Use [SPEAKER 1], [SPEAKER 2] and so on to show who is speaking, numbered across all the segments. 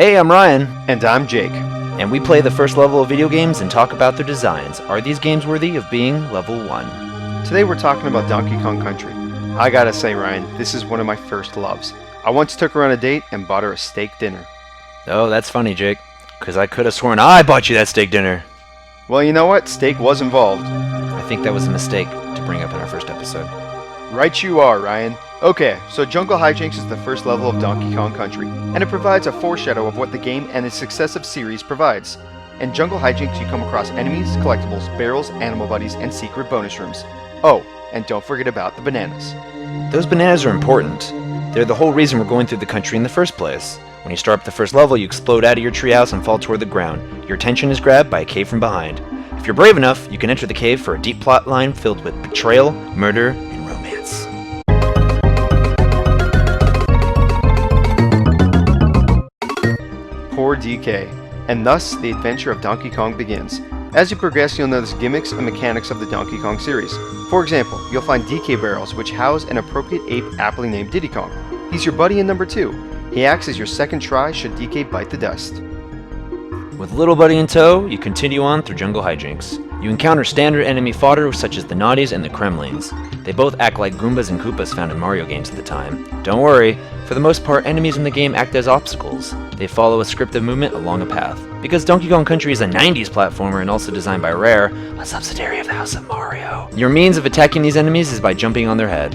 [SPEAKER 1] Hey, I'm Ryan,
[SPEAKER 2] And I'm Jake.
[SPEAKER 1] and we play the first level of video games and talk about their designs. Are these games worthy of being level 1?
[SPEAKER 2] Today we're talking about Donkey Kong Country. I gotta say, Ryan, this is one of my first loves. I once took her on a date and bought her a steak dinner.
[SPEAKER 1] Oh, that's funny, Jake, because I could have sworn I bought you that steak dinner.
[SPEAKER 2] Well, you know what? Steak was involved.
[SPEAKER 1] I think that was a mistake to bring up in our first episode.
[SPEAKER 2] Right you are, Ryan. Okay, so Jungle Hijinx is the first level of Donkey Kong Country, and it provides a foreshadow of what the game and its successive series provides. In Jungle Hijinx, you come across enemies, collectibles, barrels, animal buddies, and secret bonus rooms. Oh, and don't forget about the bananas.
[SPEAKER 1] Those bananas are important. They're the whole reason we're going through the country in the first place. When you start up the first level, you explode out of your treehouse and fall toward the ground. Your attention is grabbed by a cave from behind. If you're brave enough, you can enter the cave for a deep plot line filled with betrayal, murder, and romance.
[SPEAKER 2] Poor DK, and thus the adventure of Donkey Kong begins. As you progress, you'll notice gimmicks and mechanics of the Donkey Kong series. For example, you'll find DK barrels, which house an appropriate ape aptly named Diddy Kong. He's your buddy in number 2. He acts as your second try should DK bite the dust.
[SPEAKER 1] With Little Buddy in tow, you continue on through Jungle Hijinx. You encounter standard enemy fodder such as the Naughties and the Kremlings. They both act like Goombas and Koopas found in Mario games at the time. Don't worry, for the most part, enemies in the game act as obstacles. They follow a scripted movement along a path. Because Donkey Kong Country is a 90s platformer and also designed by Rare, a subsidiary of the House of Mario, your means of attacking these enemies is by jumping on their head.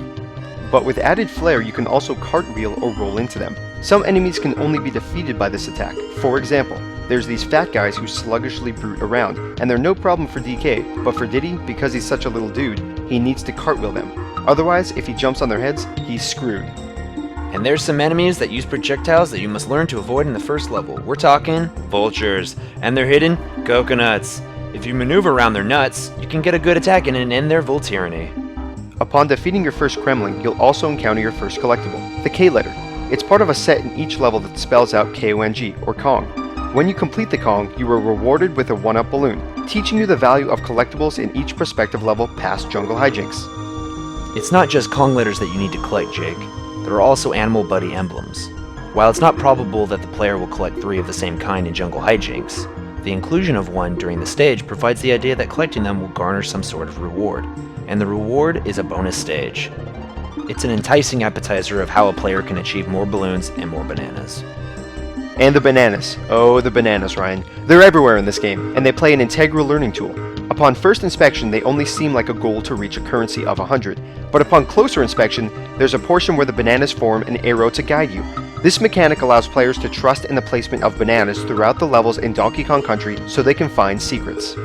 [SPEAKER 2] But with added flair, you can also cartwheel or roll into them. Some enemies can only be defeated by this attack. For example, there's these fat guys who sluggishly brute around, and they're no problem for DK, but for Diddy, because he's such a little dude, he needs to cartwheel them. Otherwise, if he jumps on their heads, he's screwed.
[SPEAKER 1] And there's some enemies that use projectiles that you must learn to avoid in the first level. We're talking vultures, and they're hidden coconuts. If you maneuver around their nuts, you can get a good attack in and end their Volt tyranny.
[SPEAKER 2] Upon defeating your first Kremling, you'll also encounter your first collectible, the K letter. It's part of a set in each level that spells out K-O-N-G, or Kong. When you complete the Kong, you are rewarded with a 1-up balloon, teaching you the value of collectibles in each prospective level past Jungle Hijinx.
[SPEAKER 1] It's not just Kong letters that you need to collect, Jake. There are also animal buddy emblems. While it's not probable that the player will collect 3 of the same kind in Jungle Hijinx, the inclusion of one during the stage provides the idea that collecting them will garner some sort of reward, and the reward is a bonus stage. It's an enticing appetizer of how a player can achieve more balloons and more bananas.
[SPEAKER 2] And the bananas. Oh, the bananas, Ryan. They're everywhere in this game, and they play an integral learning tool. Upon first inspection, they only seem like a goal to reach a currency of 100, but upon closer inspection, there's a portion where the bananas form an arrow to guide you. This mechanic allows players to trust in the placement of bananas throughout the levels in Donkey Kong Country so they can find secrets.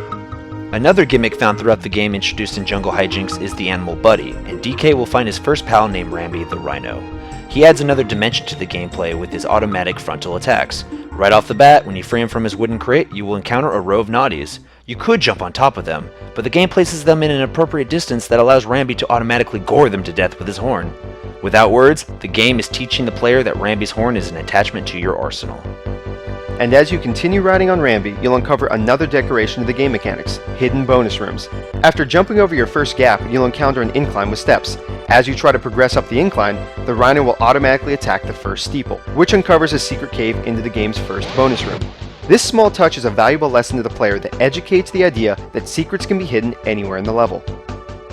[SPEAKER 1] Another gimmick found throughout the game introduced in Jungle Hijinx is the animal buddy, and DK will find his first pal named Rambi the Rhino. He adds another dimension to the gameplay with his automatic frontal attacks. Right off the bat, when you free him from his wooden crate, you will encounter a row of Naughties. You could jump on top of them, but the game places them in an appropriate distance that allows Rambi to automatically gore them to death with his horn. Without words, the game is teaching the player that Rambi's horn is an attachment to your arsenal.
[SPEAKER 2] And as you continue riding on Rambi, you'll uncover another decoration of the game mechanics, hidden bonus rooms. After jumping over your first gap, you'll encounter an incline with steps. As you try to progress up the incline, the Rhino will automatically attack the first steeple, which uncovers a secret cave into the game's first bonus room. This small touch is a valuable lesson to the player that educates the idea that secrets can be hidden anywhere in the level.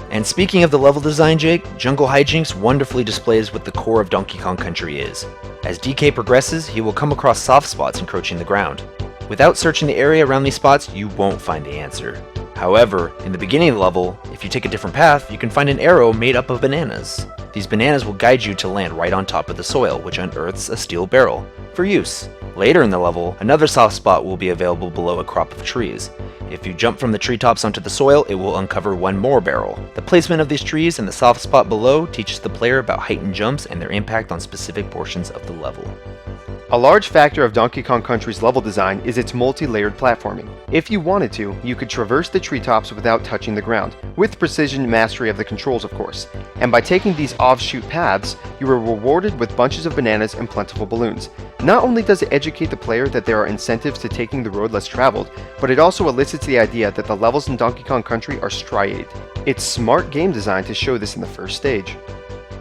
[SPEAKER 1] And speaking of the level design, Jake, Jungle Hijinx wonderfully displays what the core of Donkey Kong Country is. As DK progresses, he will come across soft spots encroaching the ground. Without searching the area around these spots, you won't find the answer. However, in the beginning of the level, if you take a different path, you can find an arrow made up of bananas. These bananas will guide you to land right on top of the soil, which unearths a steel barrel for use. Later in the level, another soft spot will be available below a crop of trees. If you jump from the treetops onto the soil, it will uncover one more barrel. The placement of these trees and the soft spot below teaches the player about heightened jumps and their impact on specific portions of the level.
[SPEAKER 2] A large factor of Donkey Kong Country's level design is its multi-layered platforming. If you wanted to, you could traverse the treetops without touching the ground, with precision mastery of the controls of course. And by taking these offshoot paths, you are rewarded with bunches of bananas and plentiful balloons. Not only does it educate the player that there are incentives to taking the road less traveled, but it also elicits the idea that the levels in Donkey Kong Country are striated. It's smart game design to show this in the first stage.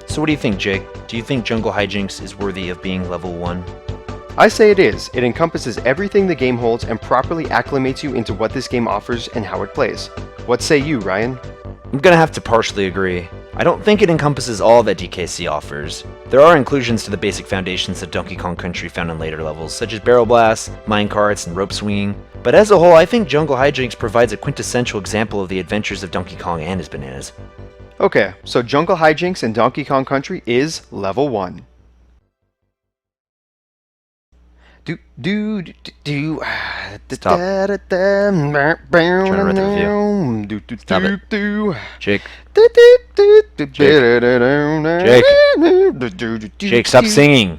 [SPEAKER 1] So what do you think, Jake? Do you think Jungle Hijinx is worthy of being level 1?
[SPEAKER 2] I say it is. It encompasses everything the game holds and properly acclimates you into what this game offers and how it plays. What say you, Ryan?
[SPEAKER 1] I'm gonna have to partially agree. I don't think it encompasses all that DKC offers. There are inclusions to the basic foundations of Donkey Kong Country found in later levels, such as barrel blasts, minecarts, and rope swinging, but as a whole, I think Jungle Hijinx provides a quintessential example of the adventures of Donkey Kong and his bananas.
[SPEAKER 2] Okay, so Jungle Hijinx in Donkey Kong Country is level 1.
[SPEAKER 1] Stop. Trying to read the review. Stop it. Jake. Jake, stop singing.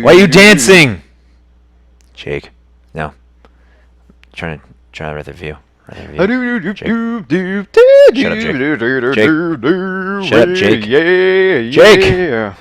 [SPEAKER 1] Why are you dancing? Jake. No. Trying to read the review. Shut up, Jake. Shut up, Jake.
[SPEAKER 2] Yeah.
[SPEAKER 1] Jake!